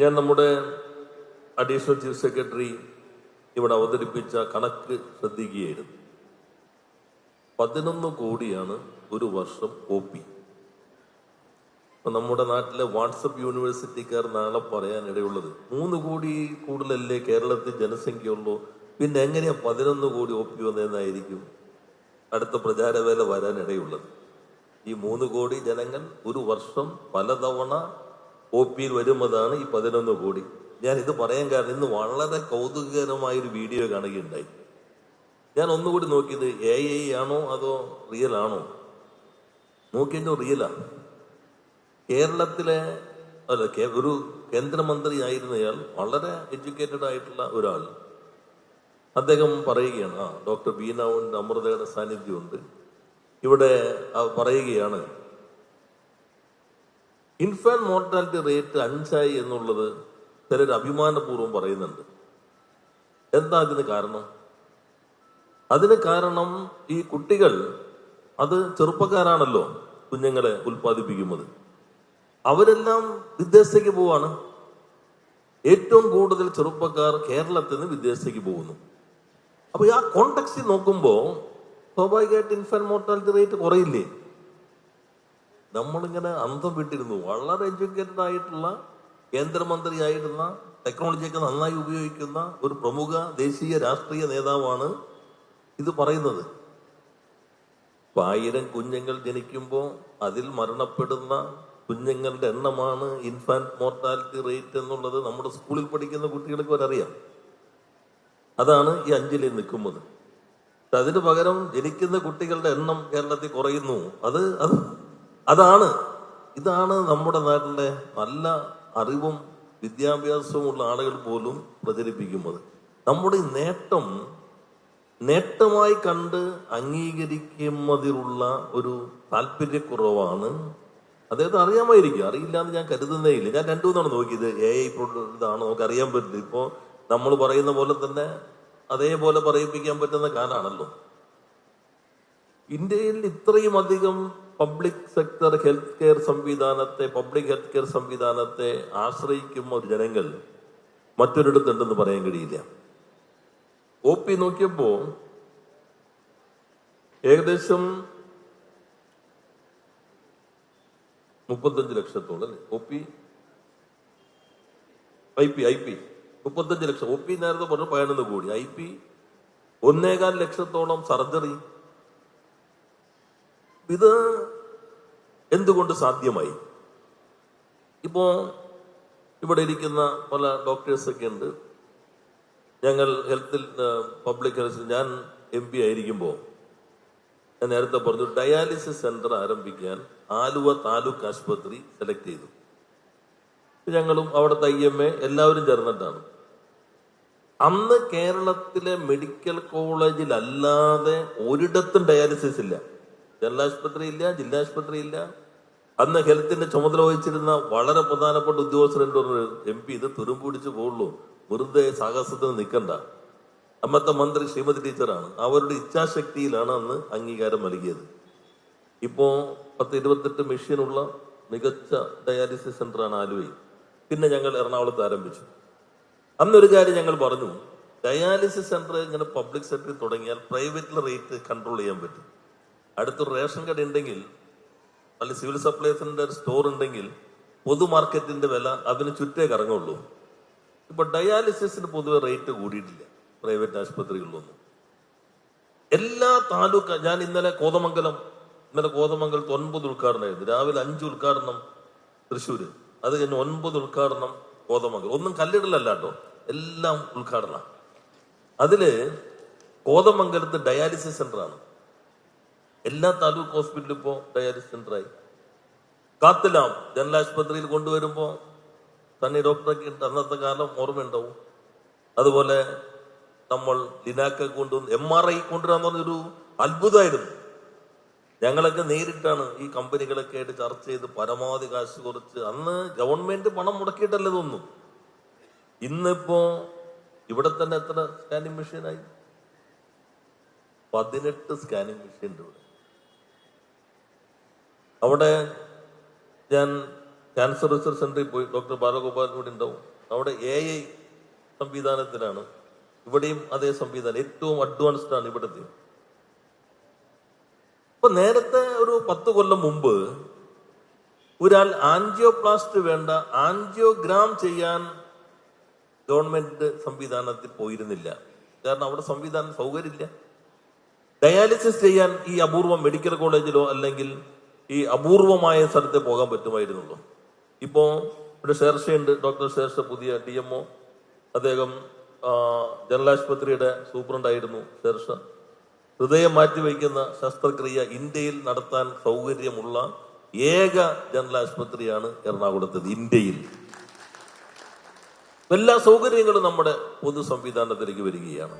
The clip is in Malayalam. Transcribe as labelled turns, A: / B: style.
A: ഞാൻ നമ്മുടെ അഡീഷണൽ ചീഫ് സെക്രട്ടറി ഇവിടെ അവതരിപ്പിച്ച കണക്ക് ശ്രദ്ധിക്കുകയായിരുന്നു. 11 കോടിയാണ് ഒരു വർഷം OP. ഇപ്പം നമ്മുടെ നാട്ടിലെ വാട്സപ്പ് യൂണിവേഴ്സിറ്റിക്കാർ നാളെ പറയാനിടയുള്ളത് 3 കോടി കൂടുതലല്ലേ കേരളത്തിൽ ജനസംഖ്യയുള്ളൂ, പിന്നെ എങ്ങനെയാ 11 കോടി OP വന്നതെന്നായിരിക്കും അടുത്ത പ്രചാരവേല വരാനിടയുള്ളത്. ഈ 3 കോടി ജനങ്ങൾ ഒരു വർഷം പലതവണ OPയിൽ വരുന്നതാണ് ഈ 11 കോടി. ഞാൻ ഇത് പറയാൻ കാരണം ഇന്ന് വളരെ കൗതുകകരമായൊരു വീഡിയോ കാണുകയുണ്ടായി. ഞാൻ ഒന്നുകൂടി നോക്കിയത് AI ആണോ അതോ റിയൽ ആണോ നോക്കിയതിൻ്റെ റിയലാ. കേരളത്തിലെ ഒരു കേന്ദ്രമന്ത്രി ആയിരുന്നയാൾ, വളരെ എഡ്യൂക്കേറ്റഡ് ആയിട്ടുള്ള ഒരാൾ, അദ്ദേഹം പറയുകയാണ്, ഡോക്ടർ ബീനാവുണ്ട്, അമൃതയുടെ സാന്നിധ്യമുണ്ട് ഇവിടെ, പറയുകയാണ് ഇൻഫാന്റ് മോർട്ടാലിറ്റി റേറ്റ് 5 എന്നുള്ളത് ചിലർ അഭിമാനപൂർവ്വം പറയുന്നുണ്ട്. എന്താ അതിന് കാരണം? അതിന് കാരണം ഈ കുട്ടികൾ, അത് ചെറുപ്പക്കാരാണല്ലോ കുഞ്ഞുങ്ങളെ ഉൽപ്പാദിപ്പിക്കുന്നത്, അവരെല്ലാം വിദേശത്തേക്ക് പോവാണ്. ഏറ്റവും കൂടുതൽ ചെറുപ്പക്കാർ കേരളത്തിൽ നിന്ന് വിദേശത്തേക്ക് പോകുന്നു. അപ്പൊ ആ കോണ്ടെക്സ്റ്റിൽ നോക്കുമ്പോൾ സ്വാഭാവികമായിട്ട് ഇൻഫന്റ് മോർട്ടാലിറ്റി റേറ്റ് കുറയില്ലേ? നമ്മളിങ്ങനെ അന്തം വിട്ടിരുന്നു. വളരെ എഡ്യൂക്കേറ്റഡ് ആയിട്ടുള്ള കേന്ദ്രമന്ത്രി ആയിരുന്ന, ടെക്നോളജിയൊക്കെ നന്നായി ഉപയോഗിക്കുന്ന ഒരു പ്രമുഖ ദേശീയ രാഷ്ട്രീയ നേതാവാണ് ഇത് പറയുന്നത്. 1000 കുഞ്ഞുങ്ങൾ ജനിക്കുമ്പോൾ അതിൽ മരണപ്പെടുന്ന കുഞ്ഞുങ്ങളുടെ എണ്ണമാണ് ഇൻഫാന്റ് മോർട്ടാലിറ്റി റേറ്റ് എന്നുള്ളത് നമ്മുടെ സ്കൂളിൽ പഠിക്കുന്ന കുട്ടികൾക്ക് വരറിയാം. അതാണ് ഈ 5 നിൽക്കുന്നത്. അതിന് പകരം ജനിക്കുന്ന കുട്ടികളുടെ എണ്ണം കേരളത്തിൽ കുറയുന്നു. ഇതാണ് നമ്മുടെ നാട്ടിലെ നല്ല അറിവും വിദ്യാഭ്യാസവും ഉള്ള ആളുകൾ പോലും പ്രചരിപ്പിക്കുന്നത്. നമ്മുടെ ഈ നേട്ടമായി കണ്ട് അംഗീകരിക്കുന്നതിലുള്ള ഒരു താല്പര്യക്കുറവാണ്. അദ്ദേഹത്തെ അറിയാമായിരിക്കും, അറിയില്ല എന്ന് ഞാൻ കരുതുന്നേ ഇല്ല. ഞാൻ 2 നോക്കിയത് AI ഇതാണ്, നമുക്ക് അറിയാൻ പറ്റില്ല. ഇപ്പോൾ നമ്മൾ പറയുന്ന പോലെ തന്നെ അതേപോലെ പറയിപ്പിക്കാൻ പറ്റുന്ന കാലാണല്ലോ. ഇന്ത്യയിൽ ഇത്രയും അധികം പബ്ലിക് സെക്ടർ ഹെൽത്ത് കെയർ സംവിധാനത്തെ ആശ്രയിക്കുന്ന ഒരു ജനങ്ങൾ മറ്റൊരിടത്തുണ്ടെന്ന് പറയാൻ കഴിയില്ല. OP നോക്കിയപ്പോ ഏകദേശം 35 ലക്ഷത്തോളം അല്ലേ OP, IP 35 ലക്ഷം. OP നേരത്തെ പറഞ്ഞു 11 കോടി, IP 1.25 ലക്ഷത്തോളം സർജറി. ഇത് എന്തുകൊണ്ട് സാധ്യമായി? ഇപ്പോ ഇവിടെ ഇരിക്കുന്ന പല ഡോക്ടേഴ്സൊക്കെ ഉണ്ട്. ഞങ്ങൾ പബ്ലിക് ഹെൽത്തിൽ ഞാൻ MP ആയിരിക്കുമ്പോൾ ഞാൻ നേരത്തെ പറഞ്ഞു, ഡയാലിസിസ് സെന്റർ ആരംഭിക്കാൻ ആലുവ താലൂക്ക് ആശുപത്രി സെലക്ട് ചെയ്തു. ഞങ്ങളും അവിടുത്തെ IMA എല്ലാവരും ചേർന്നിട്ടാണ്. അന്ന് കേരളത്തിലെ മെഡിക്കൽ കോളേജിലല്ലാതെ ഒരിടത്തും ഡയാലിസിസ് ഇല്ല. ജനറൽ ഇല്ല, ജില്ലാ ആശുപത്രി ഇല്ല. അന്ന് ഹെൽത്തിന്റെ ചുമതല വഹിച്ചിരുന്ന വളരെ പ്രധാനപ്പെട്ട ഉദ്യോഗസ്ഥരുണ്ട്, MP ഇത് തുരുമ്പ് പിടിച്ച് പോകുള്ളൂ, വെറുതെ സാഹസത്തിന് നിൽക്കണ്ട. അന്നത്തെ മന്ത്രി ശ്രീമതി ടീച്ചറാണ്. അവരുടെ ഇച്ഛാശക്തിയിലാണ് അന്ന് അംഗീകാരം നൽകിയത്. ഇപ്പോ 10-28 മെഷീനുള്ള മികച്ച ഡയാലിസിസ് സെന്ററാണ് ആലുവയിൽ. പിന്നെ ഞങ്ങൾ എറണാകുളത്ത് ആരംഭിച്ചു. അന്നൊരു കാര്യം ഞങ്ങൾ പറഞ്ഞു, ഡയാലിസിസ് സെന്റർ ഇങ്ങനെ പബ്ലിക് സെക്ടറിൽ തുടങ്ങിയാൽ പ്രൈവറ്റിലെ റേറ്റ് കൺട്രോൾ ചെയ്യാൻ പറ്റും. അടുത്തൊരു റേഷൻ കട ഉണ്ടെങ്കിൽ, അല്ലെങ്കിൽ സിവിൽ സപ്ലൈസിന്റെ സ്റ്റോർ ഉണ്ടെങ്കിൽ പൊതു മാർക്കറ്റിന്റെ വില അതിന് ചുറ്റേ കറങ്ങുള്ളൂ. ഇപ്പൊ ഡയാലിസിസിന് പൊതുവെ റേറ്റ് കൂടിയിട്ടില്ല പ്രൈവറ്റ് ആശുപത്രികളിലൊന്നും. എല്ലാ താലൂക്ക്, ഞാൻ ഇന്നലെ കോതമംഗലത്ത് 9 ഉദ്ഘാടനമായിരുന്നു. രാവിലെ 5 ഉദ്ഘാടനം തൃശ്ശൂര്, അത് കഴിഞ്ഞ് 9 ഉദ്ഘാടനം കോതമംഗലം. ഒന്നും കല്ലിടലല്ല കേട്ടോ, എല്ലാം ഉദ്ഘാടനം. അതില് കോതമംഗലത്ത് ഡയാലിസിസ് സെന്ററാണ്. എല്ലാ താലൂക്ക് ഹോസ്പിറ്റലും ഇപ്പോ ഡയാലിസിസ് സെന്ററായി. കാത്തലാം ജനറൽ ആശുപത്രിയിൽ കൊണ്ടുവരുമ്പോ തന്നെ ഡോക്ടറൊക്കെ ഉണ്ട്. അന്നത്തെ കാലം ഓർമ്മയുണ്ടാവും. അതുപോലെ നമ്മൾ ലിനാക്ക കൊണ്ടുവന്ന് MRI കൊണ്ടുവരാന്ന് പറഞ്ഞൊരു അത്ഭുതമായിരുന്നു. ഞങ്ങളൊക്കെ നേരിട്ടാണ് ഈ കമ്പനികളൊക്കെ ആയിട്ട് ചർച്ച ചെയ്ത് പരമാവധി കാശ് കുറച്ച്, അന്ന് ഗവൺമെന്റ് പണം മുടക്കിയിട്ടല്ലേ തോന്നും. ഇന്നിപ്പോ ഇവിടെ തന്നെ എത്ര സ്കാനിങ് മെഷീനായി? 18 സ്കാനിങ് മെഷീൻ ഇവിടെ. അവിടെ ഞാൻ ക്യാൻസർ റിസർച്ച് സെന്ററിൽ പോയി ഡോക്ടർ ബാലഗോപാൽ ഇവിടെ ഉണ്ടാവും. അവിടെ AI സംവിധാനത്തിലാണ്. ഇവിടെയും അതേ സംവിധാനം, ഏറ്റവും അഡ്വാൻസ്ഡ് ആണ് ഇവിടുത്തെ. ഇപ്പൊ നേരത്തെ ഒരു 10 കൊല്ലം മുമ്പ് ഒരാൾ ആൻജിയോപ്ലാസ്റ്റ് വേണ്ട, ആൻജിയോഗ്രാം ചെയ്യാൻ ഗവൺമെന്റ് സംവിധാനത്തിൽ പോയിരുന്നില്ല. കാരണം അവിടെ സംവിധാനം സൗകര്യമില്ല. ഡയാലിസിസ് ചെയ്യാൻ ഈ അപൂർവം മെഡിക്കൽ കോളേജിലോ അല്ലെങ്കിൽ ഈ അപൂർവമായ സ്ഥലത്തെ പോകാൻ പറ്റുമായിരുന്നുള്ളൂ. ഇപ്പോ ഇവിടെ ശേർഷയുണ്ട്, ഡോക്ടർ ശേർഷ പുതിയ DMO. അദ്ദേഹം ജനറൽ ആശുപത്രിയുടെ സൂപ്രണ്ടായിരുന്നു ശേർഷ. ഹൃദയം മാറ്റിവെക്കുന്ന ശസ്ത്രക്രിയ ഇന്ത്യയിൽ നടത്താൻ സൗകര്യമുള്ള ഏക ജനറൽ ആശുപത്രിയാണ് എറണാകുളത്ത് ഇന്ത്യയിൽ. എല്ലാ സൗകര്യങ്ങളും നമ്മുടെ പൊതു സംവിധാനത്തിലേക്ക് വരികയാണ്.